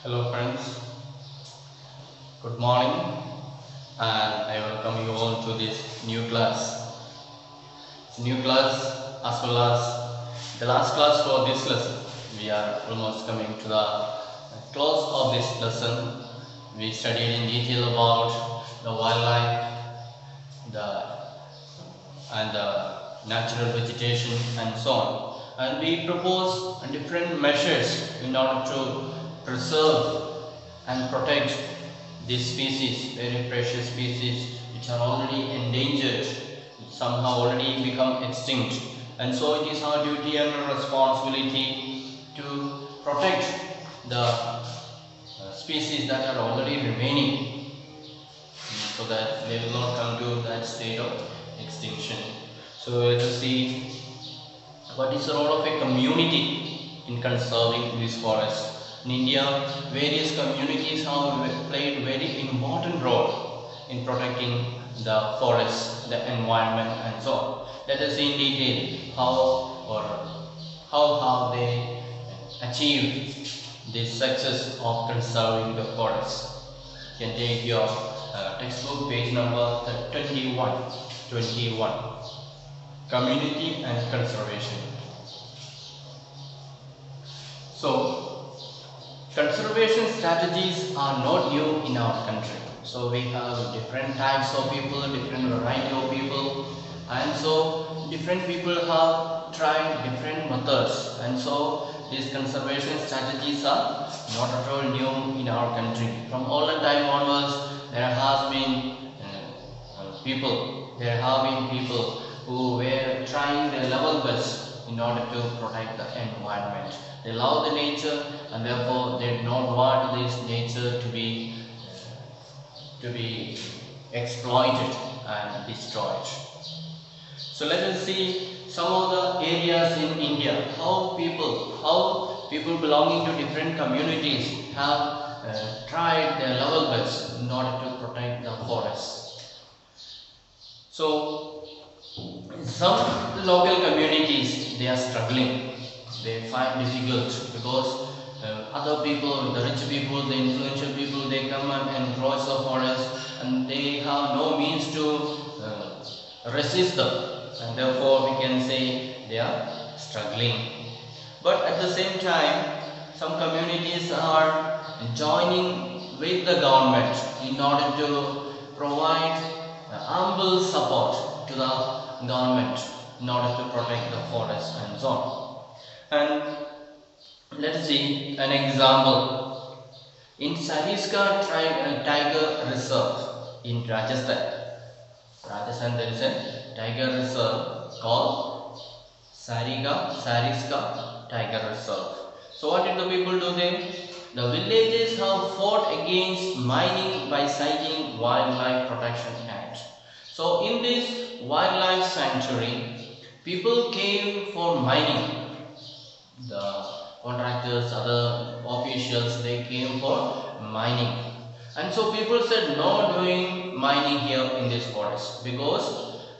Hello friends, good morning and I welcome you all to this new class. It's a new class as well as the last class for this lesson. We are almost coming to the close of this lesson. We studied in detail about the wildlife, the and the natural vegetation and so on. And we propose different measures in order to preserve and protect these species, very precious species which are already endangered, which somehow already become extinct. And so it is our duty and responsibility to protect the species that are already remaining so that they will not come to that state of extinction. So let us see what is the role of a community in conserving these forests. In India, various communities have played very important role in protecting the forests, the environment and so on. Let us see in detail how have they achieved this success of conserving the forests. You can take your textbook page number 21. Community and conservation. So, conservation strategies are not new in our country. So, we have different types of people, different variety of people, and so different people have tried different methods, and so these conservation strategies are not at all new in our country. From all the time onwards, there have been people who were trying their level best in order to protect the environment. They love the nature and therefore they do not want this nature to be exploited and destroyed. So let us see some of the areas in India, how people belonging to different communities have tried their level best in order to protect the forests. So some local communities they are struggling, they find difficult because other people, the rich people, the influential people, they come and encroach the forest and they have no means to resist them, and therefore we can say they are struggling. But at the same time, some communities are joining with the government in order to provide ample support to the government in order to protect the forest and so on. And let's see an example. In Sariska Tiger Reserve in Rajasthan there is a tiger reserve called Sariska Tiger Reserve. So what did the people do there? The villages have fought against mining by citing Wildlife Protection Act. So in this wildlife sanctuary, people came for mining. The contractors, other officials, they came for mining. And so people said no doing mining here in this forest because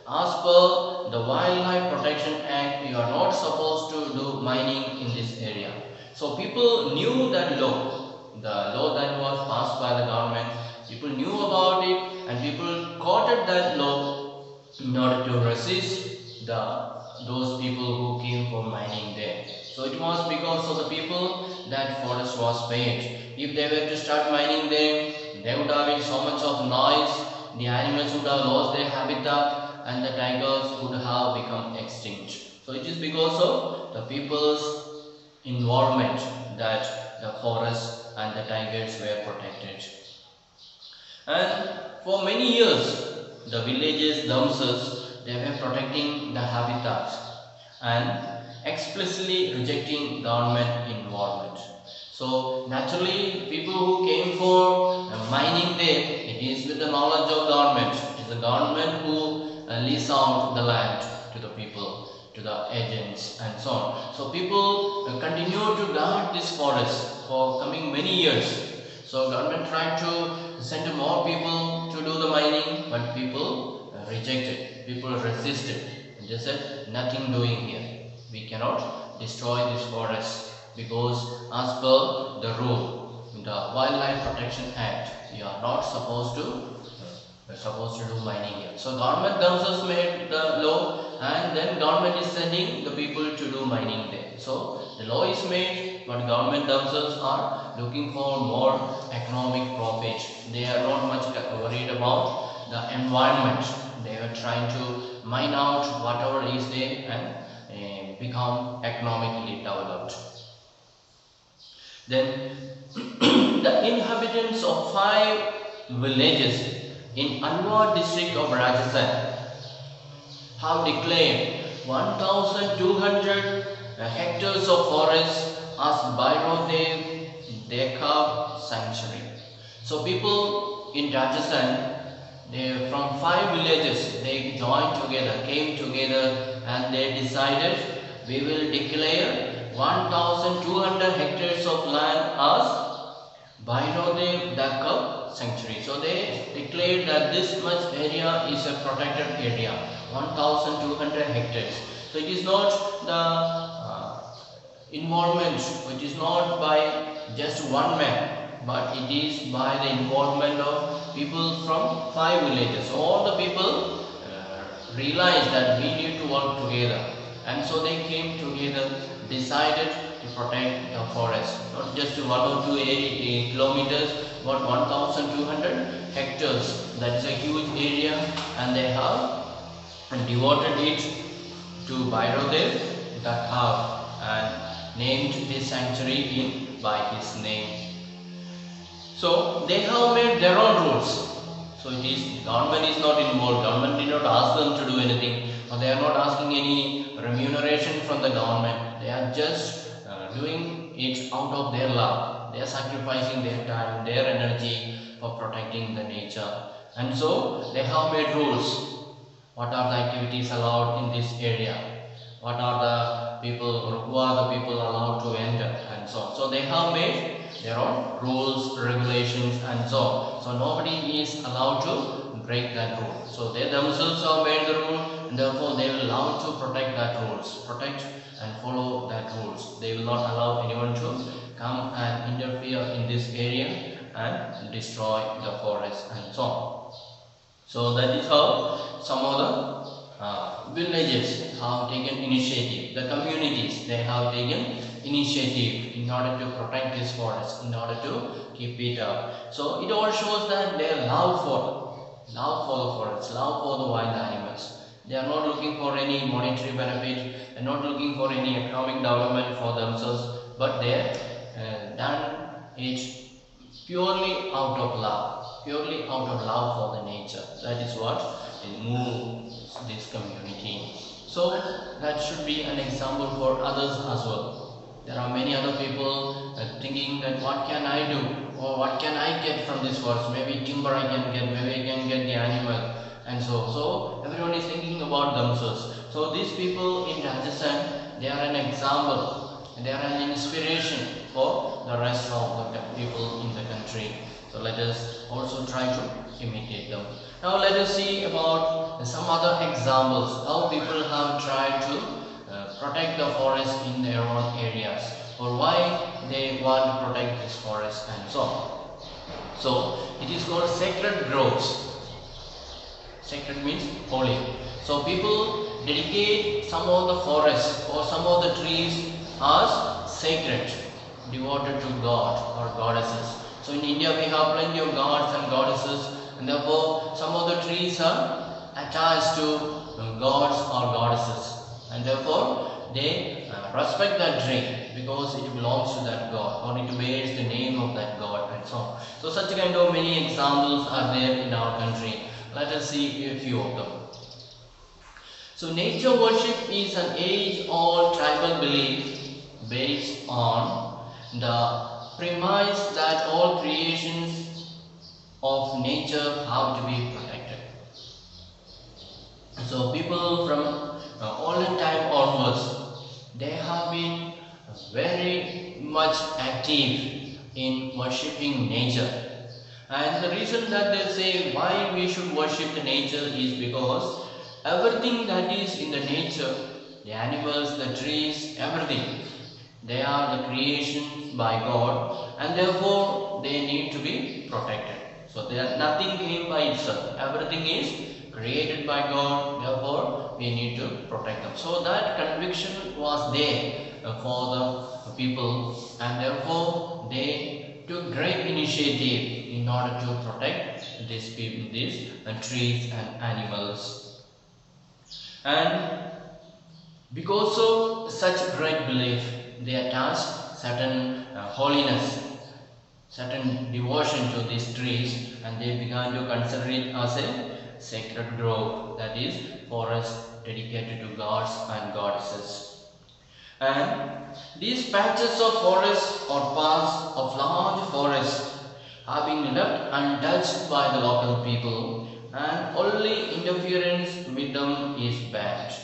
as per the Wildlife Protection Act, you are not supposed to do mining in this area. So people knew that law, the law that was passed by the government, people knew about it and people quoted that law in order to resist those people who came for mining there. So it was because of the people that forest was spared. If they were to start mining there, there would have been so much of noise, the animals would have lost their habitat and the tigers would have become extinct. So it is because of the people's involvement that the forest and the tigers were protected. And for many years, the villages themselves they were protecting the habitat and explicitly rejecting government involvement. So naturally, people who came for mining there, it is with the knowledge of government. It is the government who lease out the land to the people, to the agents and so on. So people continue to guard this forest for coming many years. So government tried to send more people to do the mining, but people rejected, people resisted. And they said nothing doing here. We cannot destroy this forest because as per the rule, the Wildlife Protection Act. We are not supposed to do mining here. So government themselves made the law, and then government is sending the people to do mining there. So the law is made, but government themselves are looking for more economic profit. They are not much worried about the environment. They are trying to mine out whatever is there and become economically developed. Then the inhabitants of 5 villages in Anwar district of Rajasthan have declared 1,200 hectares of forest as Bairodev Dekha sanctuary. So people in Rajasthan, they from 5 villages, they joined together, came together, and they decided we will declare 1,200 hectares of land as Bairodev Dakka sanctuary. So they declared that this much area is a protected area, 1,200 hectares. So it is not the involvement, it is not by just one man, but it is by the involvement of people from 5 villages. All the people realized that we need to work together, and so they came together, decided to protect the forest, not just 1 or 2 kilometers, but 1,200 hectares. That is a huge area, and they have devoted it to Bairodev Dakha and named this sanctuary by his name. So they have made their own rules. So it is government is not involved. Government did not ask them to do anything, or they are not asking any remuneration from the government. They are just doing it out of their love. They are sacrificing their time, their energy for protecting the nature. And so they have made rules. What are the activities allowed in this area? What are the people, or who are the people allowed to enter, and so on. So they have made their own rules, regulations, and so on. So nobody is allowed to break that rule. So they themselves have made the rule, and therefore they will allow to protect that rules, protect and follow that rules. They will not allow anyone to come and interfere in this area and destroy the forest and so on. So that is how some of the villages have taken initiative. The communities, they have taken initiative in order to protect this forest, in order to keep it up. So it all shows that their love for the forest, love for the wild animals. They are not looking for any monetary benefit, they are not looking for any economic development for themselves, but they have done it purely out of love, purely out of love for the nature. That is what moves this community. So that should be an example for others as well. There are many other people thinking that what can I do, or what can I get from this forest? Maybe timber I can get, maybe I can get the animal, and so everyone is thinking about themselves. So these people in Rajasthan, they are an example, they are an inspiration for the rest of the people in the country. So let us also try to imitate them. Now let us see about some other examples, how people have tried to protect the forest in their own areas, or why they want to protect this forest and so on. So it is called sacred groves. Sacred means holy. So people dedicate some of the forests or some of the trees as sacred, devoted to God or goddesses. So in India we have plenty of gods and goddesses, and therefore some of the trees are attached to gods or goddesses, and therefore they respect that tree because it belongs to that god, or it bears the name of that god, and so on. So such kind of many examples are there in our country. Let us see a few of them. So nature worship is an age-old tribal belief based on the premise that all creations of nature have to be protected. So people from olden time onwards, they have been very much active in worshipping nature. And the reason that they say why we should worship the nature is because everything that is in the nature, the animals, the trees, everything, They are the creations by God, and therefore they need to be protected. So there nothing came by itself. Everything is created by God. Therefore we need to protect them. So that conviction was there for the people, and therefore they took great initiative in order to protect these people, these trees and animals. And because of such great belief, they attached certain holiness, certain devotion to these trees, and they began to consider it as a sacred grove, that is, forest dedicated to gods and goddesses. And these patches of forest or parts of large forests are being left untouched by the local people, and only interference with them is banned.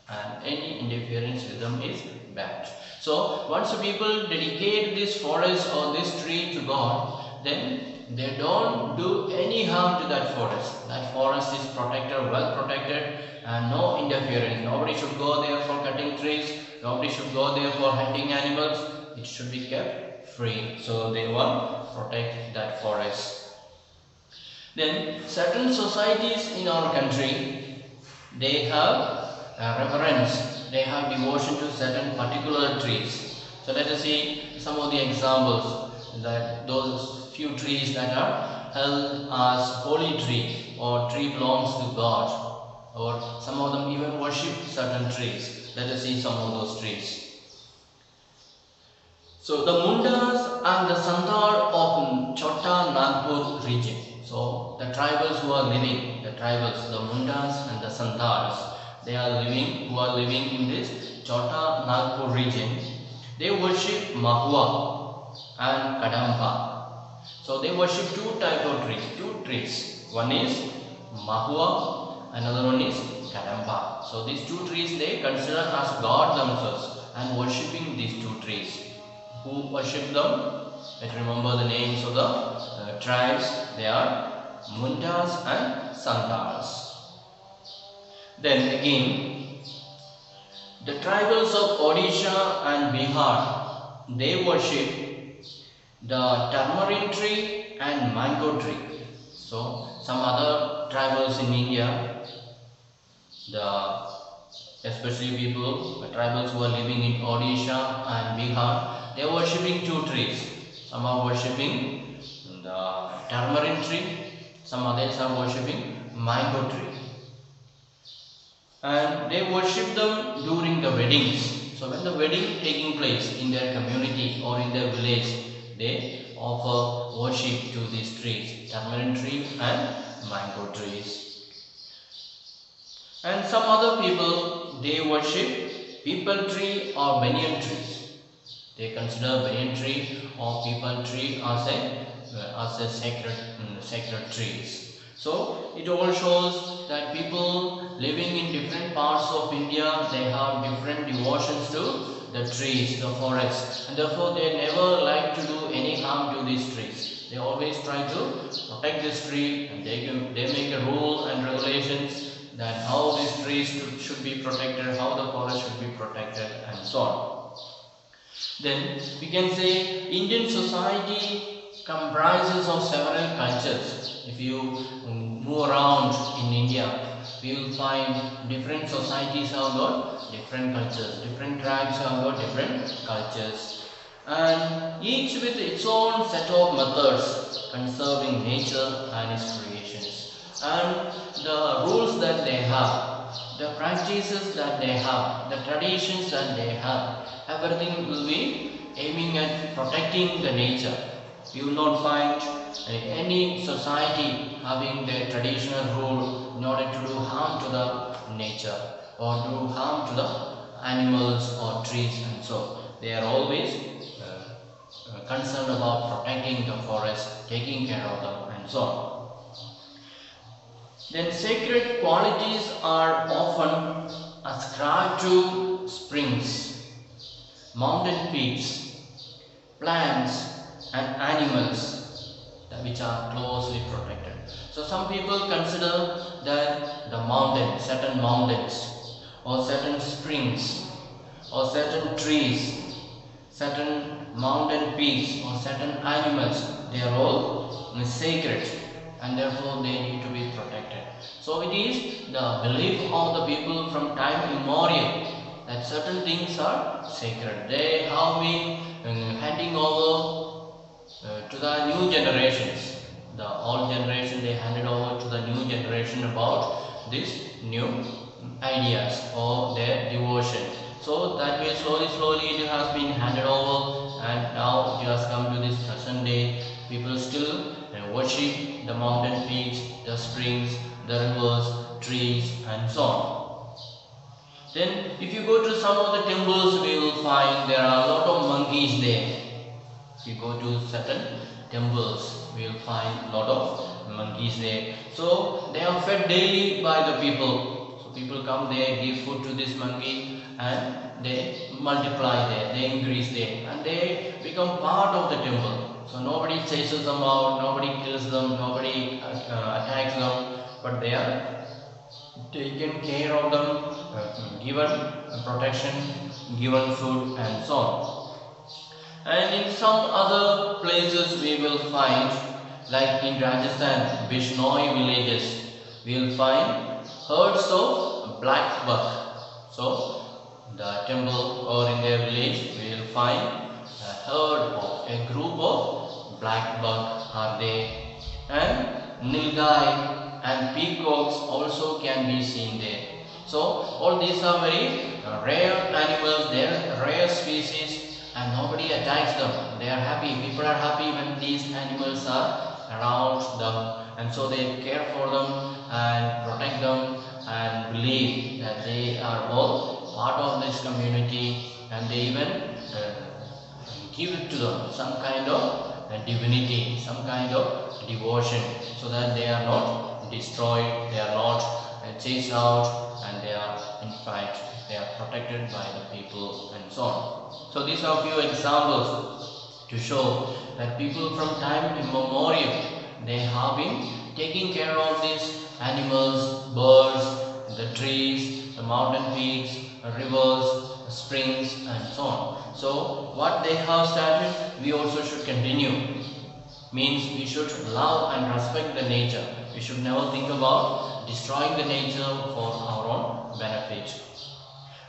And any interference with them is banned. So once people dedicate this forest or this tree to God, then they don't do any harm to that forest. That forest is protected, well protected, and no interference. Nobody should go there for cutting trees. Nobody should go there for hunting animals. It should be kept free. So they want to protect that forest. Then certain societies in our country, they have reverence, they have devotion to certain particular trees. So let us see some of the examples, that those few trees that are held as holy tree, or tree belongs to God, or some of them even worship certain trees. Let us see some of those trees. So the Mundas and the Sandar of Chota Nagpur region. So the tribals who are living, the Mundas and the Sandars, they are living, who are living in this Chota Nagpur region. They worship Mahua and Kadamba. So they worship two trees. One is Mahua, another one is Kadamba. So these two trees they consider as God themselves and worshipping these two trees. Who worship them? Let's remember the names of the tribes. They are Mundas and Sandars. Then again, the tribals of Odisha and Bihar, they worship the tamarind tree and mango tree. So some other tribals in India, especially the tribals who are living in Odisha and Bihar, they are worshipping two trees. Some are worshipping the tamarind tree, some others are worshipping mango tree. And they worship them during the weddings. So when the wedding taking place in their community or in their village, they offer worship to these trees, tamarind tree and mango trees. And some other people, they worship peepal tree or banyan trees. They consider banyan tree or peepal tree as a sacred trees. So it all shows that people living in different parts of India, they have different devotions to the trees, the forests, and therefore they never like to do any harm to these trees. They always try to protect this tree, and they make a rule and regulations that how these trees should be protected, how the forest should be protected, and so on. Then we can say Indian society comprises of several cultures. If you move around in India, we will find different societies have got different cultures, different tribes have got different cultures, and each with its own set of methods conserving nature and its creations, and the rules that they have, the practices that they have, the traditions that they have, everything will be aiming at protecting the nature. You will not find any society having their traditional rule in order to do harm to the nature or do harm to the animals or trees, and so they are always concerned about protecting the forest, taking care of them, and so on. Then sacred qualities are often ascribed to springs, mountain peaks, plants and animals which are closely protected. So some people consider that certain mountains or certain springs or certain trees, certain mountain peaks or certain animals, they are all sacred and therefore they need to be protected. So it is the belief of the people from time immemorial that certain things are sacred. They have been handing over to the new generations. The old generation, they handed over to the new generation about this new ideas or their devotion. So that way slowly it has been handed over, and now it has come to this present day. People still worship the mountain peaks, the springs, the rivers, trees and so on. Then if you go to some of the temples, we will find there are a lot of monkeys there. If you go to certain temples, we will find a lot of monkeys there. So they are fed daily by the people. So people come there, give food to this monkey, and they multiply there, they increase there, and they become part of the temple. So nobody chases them out, nobody kills them, nobody attacks them, but they are taken care of them, given protection, given food and so on. And in some other places we will find, like in Rajasthan, Bishnoi villages, we will find herds of black buck. So the temple or in their village we will find a herd of a group of black buck are there, and nilgai and peacocks also can be seen there. So all these are very rare animals, they are rare species, and nobody attacks them. They are happy. People are happy when these animals are around them, and so they care for them and protect them and believe that they are all part of this community, and they even give it to them some kind of divinity, some kind of devotion, so that they are not destroyed, they are not chased out, and they are in fact they are protected by the people and so on. So these are a few examples to show that people from time immemorial, they have been taking care of these animals, birds, the trees, the mountain peaks, the rivers, the springs and so on. So what they have started, we also should continue. Means we should love and respect the nature. We should never think about destroying the nature for our own benefit.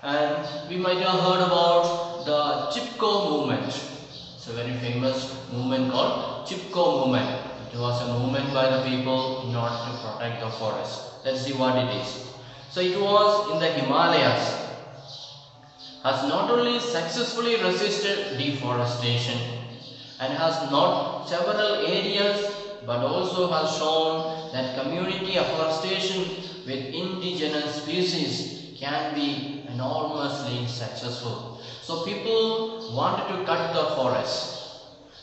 And we might have heard about the Chipko Movement. It's a very famous movement called Chipko Moment. It was a movement by the people in order to protect the forest. Let's see what it is. So it was in the Himalayas. Has not only successfully resisted deforestation and has not several areas, but also has shown that community afforestation with indigenous species can be enormously successful. So people wanted to cut the forest.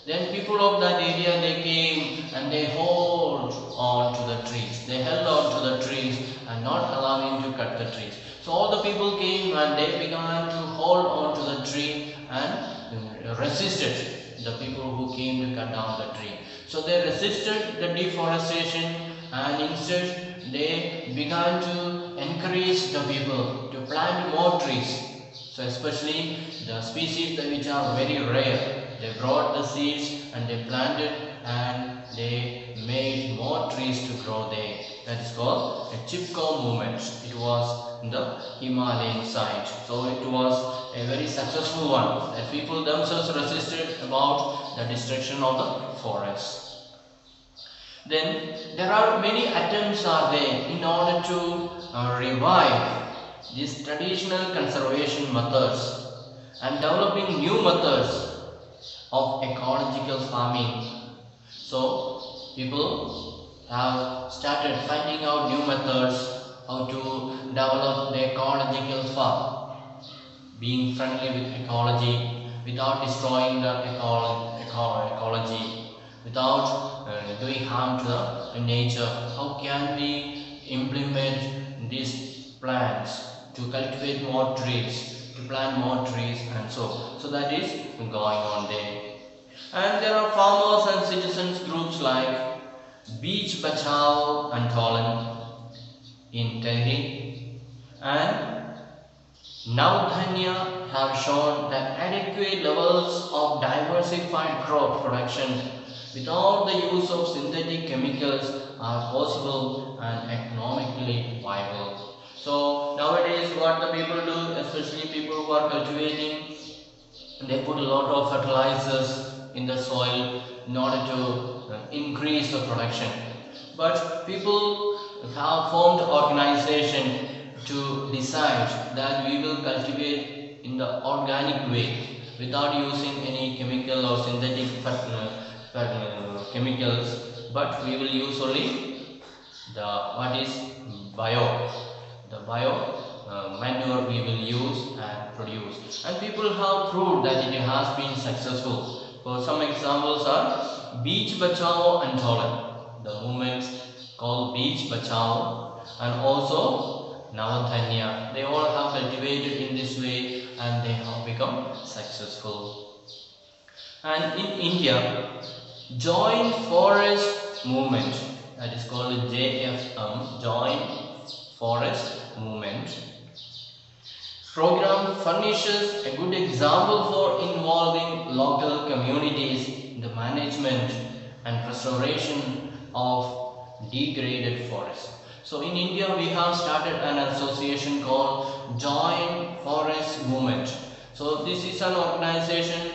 Then people of that area, they came and they held on to the trees. They held on to the trees and not allowing to cut the trees. So all the people came and they began to hold on to the tree and resisted the people who came to cut down the tree. So they resisted the deforestation, and instead they began to encourage the people to plant more trees. So especially the species which are very rare, they brought the seeds and they planted and they made more trees to grow there. That is called a Chipko Movement. It was in the Himalayan side. So it was a very successful one, that people themselves resisted about the destruction of the forest. Then there are many attempts are there in order to revive these traditional conservation methods and developing new methods of ecological farming. So people have started finding out new methods how to develop the ecological farm, being friendly with ecology without destroying the ecology, without doing harm to the nature. How can we implement these plans to cultivate more trees, to plant more trees and so that is going on there. And there are farmers and citizens groups like Beach Bachao Antolan in Delhi and Now Dhanya have shown that adequate levels of diversified crop production without the use of synthetic chemicals are possible and economically viable. So nowadays what the people do, especially people who are cultivating, they put a lot of fertilizers in the soil in order to increase the production. But people have formed organization to decide that we will cultivate in the organic way without using any chemical or synthetic chemicals, but we will use only the what is bio, the bio manure we will use and produce, and people have proved that it has been successful. For some examples are beach bachao andolan, the movements called beach bachao, and also navadhanya, they all have cultivated in this way and they have become successful. And in India, joint forest movement, that is called JFM, joint forest movement program, furnishes a good example for involving local communities in the management and restoration of degraded forests. So in India we have started an association called Joint Forest Movement. So this is an organization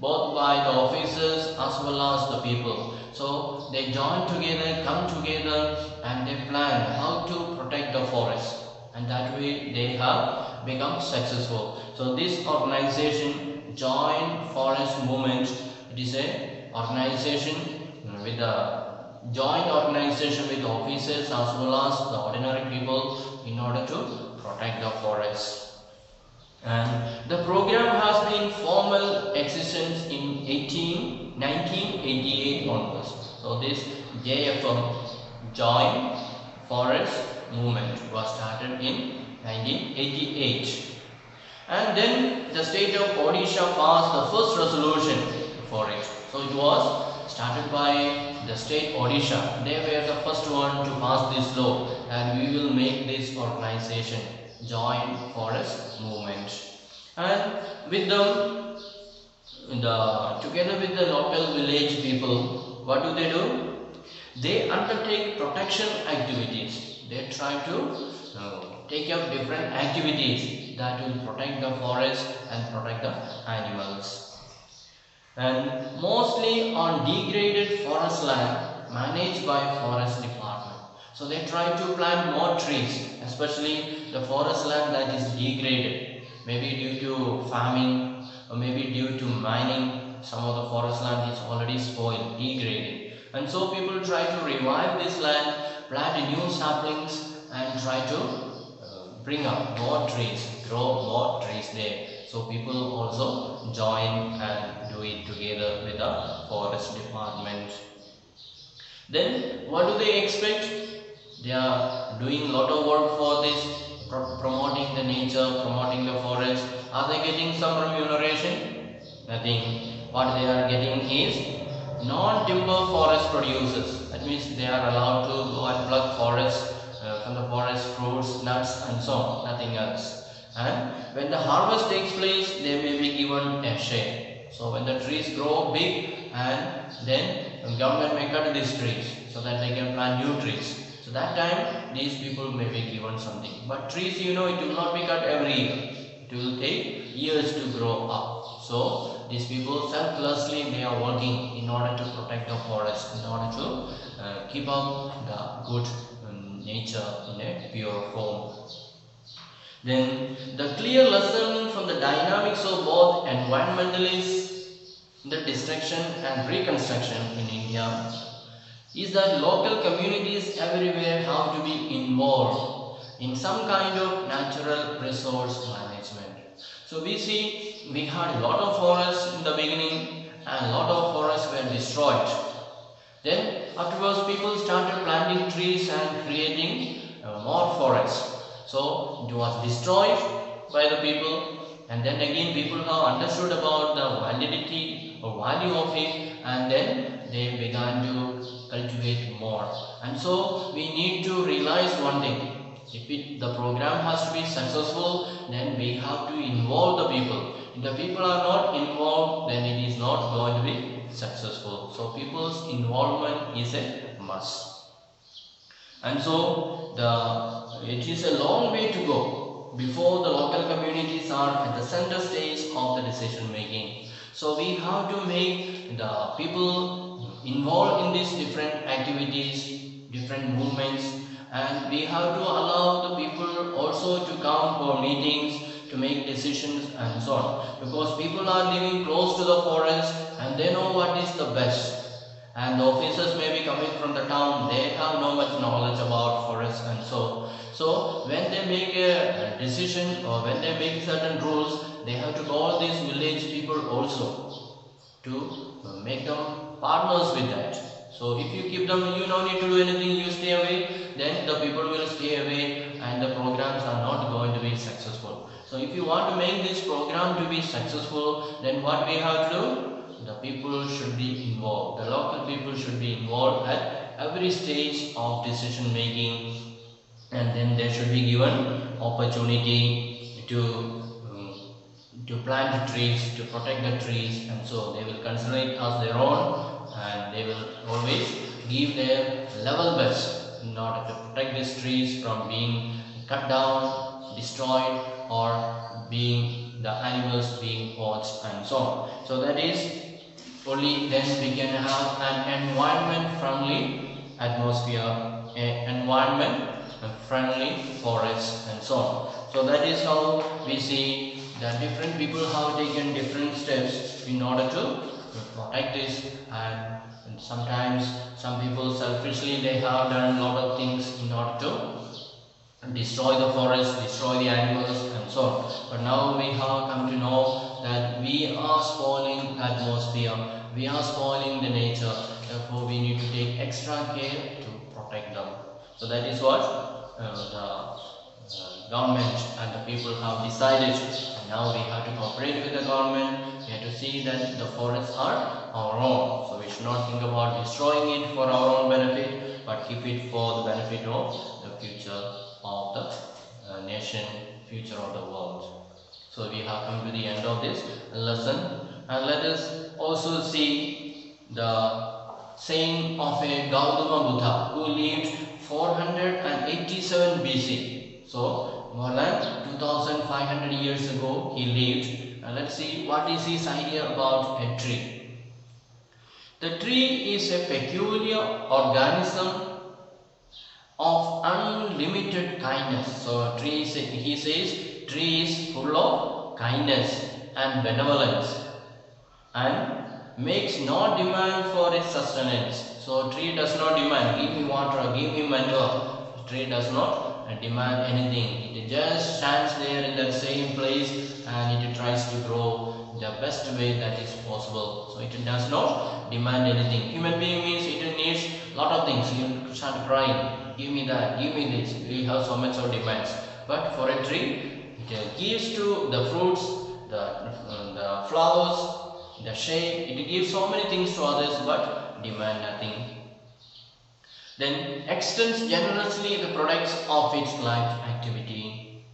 both by the officers as well as the people. So they join together, come together, and they plan how to protect the forest, and that way they have become successful. So this organization, Joint Forest Movement, it is a organization with a joint organization with officers as well as the ordinary people in order to protect the forest. And the program has been formal existence in 1988 onwards. So this JFM, Joint Forest Movement, was started in 1988. And then the state of Odisha passed the first resolution for it. So it was started by the state Odisha. They were the first one to pass this law, and we will make this organization Joint Forest Movement. And with them, together with the local village people, what do? They undertake protection activities. They try to take up different activities that will protect the forest and protect the animals. And mostly on degraded forest land managed by forest department. So they try to plant more trees, especially the forest land that is degraded, maybe due to farming or maybe due to mining. Some of the forest land is already spoiled, degraded, and so people try to revive this land, plant new saplings, and try to bring up more trees, grow more trees there. So people also join and do it together with the forest department. Then what do they expect? They are doing a lot of work for this, promoting the nature, promoting the forest. Are they getting some remuneration? Nothing. What they are getting is non-timber forest producers. That means they are allowed to go and pluck forest from the forest fruits, nuts, and so on. Nothing else. And when the harvest takes place, they may be given a share. So when the trees grow big, and then the government may cut these trees so that they can plant new trees. So that time these people may be given something. But trees, it will not be cut every year. It will take years to grow up. So these people selflessly they are working in order to protect the forest, in order to keep up the good nature in a pure form. Then the clear lesson from the dynamics of both environmentalists, the destruction and reconstruction in India, is that local communities everywhere have to be involved in some kind of natural resource management. So we see we had a lot of forests in the beginning and a lot of forests were destroyed. Then afterwards people started planting trees and creating more forests. So it was destroyed by the people, and then again people have understood about the validity or value of it, and then they began to cultivate more. And so we need to realize one thing, The program has to be successful, then we have to involve the people. If the people are not involved, then it is not going to be successful. So people's involvement is a must. And so it is a long way to go before the local communities are at the center stage of the decision making. So we have to make the people involved in these different activities, different movements, and we have to allow the people also to come for meetings to make decisions and so on, because people are living close to the forest and they know what is the best. And the officers may be coming from the town, they have no much knowledge about forest and so when they make a decision or when they make certain rules, they have to call these village people also to make them partners with that. So if you keep them, you don't need to do anything, you stay away, then the people will stay away and the programs are not going to be successful. So if you want to make this program to be successful, then what we have to do? The people should be involved. The local people should be involved at every stage of decision making, and then they should be given opportunity to plant trees, to protect the trees, and so they will consider it as their own, and they will always give their level best in order to protect these trees from being cut down, destroyed, or being the animals being poached and so on. So that is only then we can have an environment friendly atmosphere, an environment friendly forest and so on. So that is how we see that different people have taken different steps in order to protect this, and sometimes some people selfishly they have done a lot of things in order to destroy the forest, destroy the animals and so on. But now we have come to know that we are spoiling the atmosphere, we are spoiling the nature, therefore we need to take extra care to protect them. So that is what the government and the people have decided. And now we have to cooperate with the government, we have to see that the forests are our own. So we should not think about destroying it for our own benefit, but keep it for the benefit of the future of the nation, future of the world. So we have come to the end of this lesson, and let us also see the saying of a Gautama Buddha who lived 487 BC. So more than 2500 years ago he lived, and let's see what is his idea about a tree. The tree is a peculiar organism of unlimited kindness. So he says tree is full of kindness and benevolence and makes no demand for its sustenance. So tree does not demand, give me water, give me manure. Tree does not demand anything. It just stands there in that same place and it tries to grow the best way that is possible. So it does not demand anything. Human being means it needs a lot of things. You start crying, give me that, give me this. We have so much of demands. But for a tree, it gives to the fruits, the flowers, the shade. It gives so many things to others, but demand nothing. Then extends generously the products of its life activity.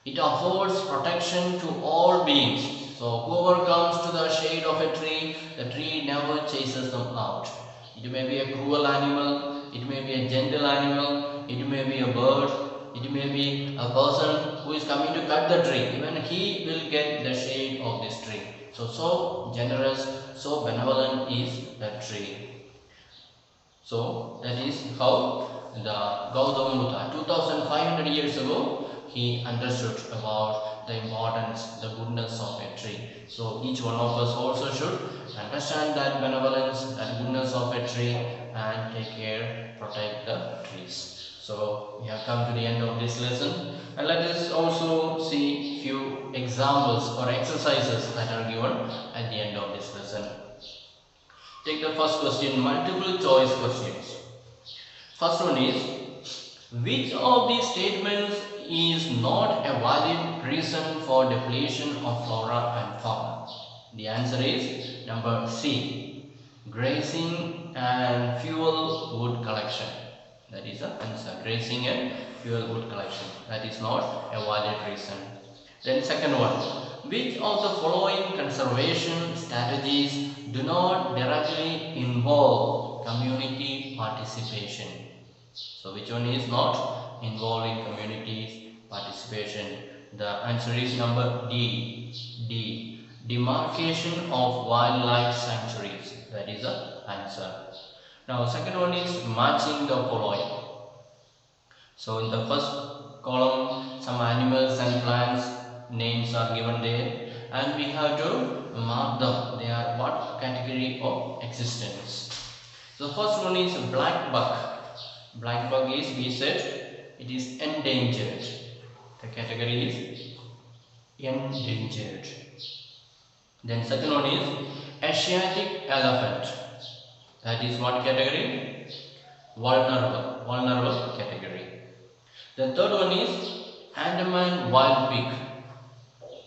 It affords protection to all beings. So whoever comes to the shade of a tree, the tree never chases them out. It may be a cruel animal, it may be a gentle animal, it may be a bird, it may be a person who is coming to cut the tree. Even he will get the shade of this tree. So generous, so benevolent is the tree. So that is how the Gautama Buddha 2500 years ago he understood about the importance, the goodness of a tree. So each one of us also should understand that benevolence, that goodness of a tree, and take care, protect the trees. So we have come to the end of this lesson, and let us also see few examples or exercises that are given at the end of this lesson. Take the first question, multiple choice questions. First one is, which of these statements is not a valid reason for depletion of flora and fauna? The answer is number C, grazing and fuel wood collection. That is the answer, grazing and fuel wood collection. That is not a valid reason. Then second one, which of the following conservation strategies do not directly involve community participation? So which one is not involving community participation? The answer is number D. D. Demarcation of wildlife sanctuaries. That is the answer. Now second one is matching the following. So in the first column some animals and plants names are given there, and we have to mark them. They are what category of existence. So the first one is black buck. Black buck is, we said, it is endangered. The category is endangered. Then second one is Asiatic elephant. That is what category? Vulnerable. Vulnerable category. The third one is Andaman wild pig.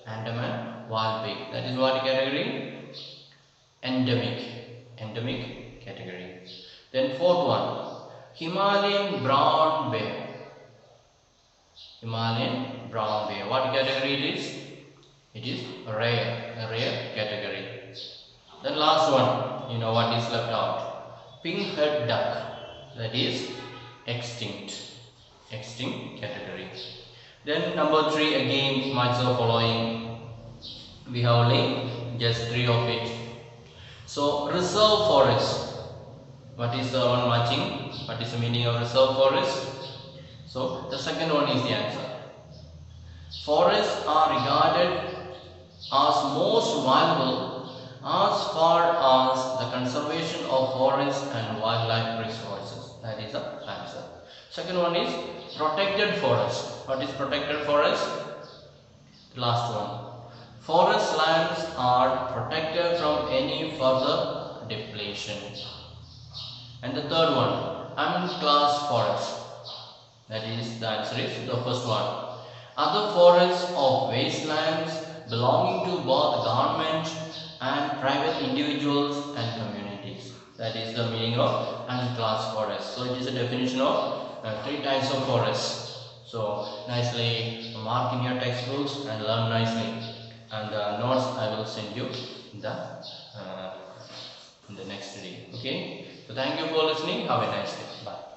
Andaman wild pig. That is what category? Endemic. Endemic category. Then fourth one, Himalayan brown bear. Himalayan brown bear. What category it is? It is rare. A rare category. Then last one, you know what is left out? Pink-head duck. That is extinct. Extinct category. Then number 3 again match the following. We have only just 3 of it. So reserve forest. What is the one matching? What is the meaning of reserve forest? So the second one is the answer. Forests are regarded as most valuable as far as the conservation of forests and wildlife resources. That is the answer. Second one is protected forest. What is protected forest? Last one. Forest lands are protected from any further depletion. And the third one, unclassed forest. That is, the answer is the first one. Other forests of wastelands belonging to both government and private individuals and communities. That is the meaning of unclassed forest. So it is a definition of 3 types of forests. So nicely mark in your textbooks and learn nicely. And the notes I will send you in the next video. Okay. So thank you for listening. Have a nice day. Bye.